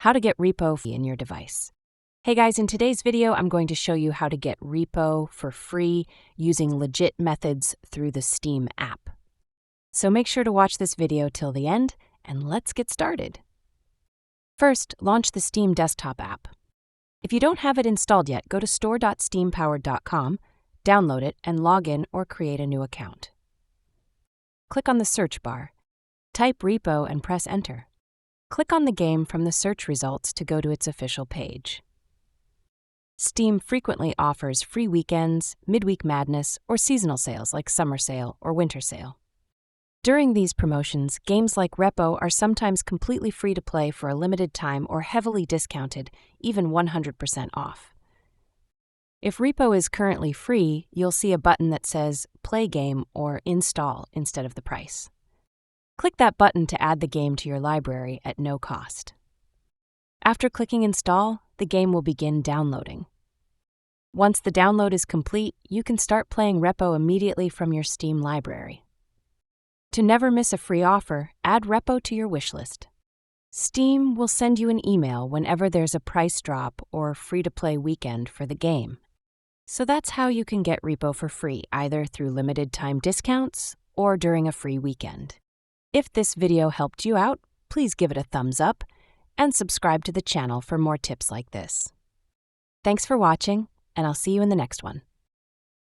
How to get Repo in your device. Hey guys, in today's video, I'm going to show you how to get Repo for free using legit methods through the Steam app. So make sure to watch this video till the end, and let's get started. First, launch the Steam desktop app. If you don't have it installed yet, go to store.steampowered.com, download it, and log in or create a new account. Click on the search bar, type Repo and press enter. Click on the game from the search results to go to its official page. Steam frequently offers free weekends, midweek madness, or seasonal sales like summer sale or winter sale. During these promotions, games like Repo are sometimes completely free to play for a limited time or heavily discounted, even 100% off. If Repo is currently free, you'll see a button that says Play Game or Install instead of the price. Click that button to add the game to your library at no cost. After clicking Install, the game will begin downloading. Once the download is complete, you can start playing Repo immediately from your Steam library. To never miss a free offer, add Repo to your wishlist. Steam will send you an email whenever there's a price drop or free-to-play weekend for the game. So that's how you can get Repo for free, either through limited time discounts or during a free weekend. If this video helped you out, please give it a thumbs up and subscribe to the channel for more tips like this. Thanks for watching, and I'll see you in the next one.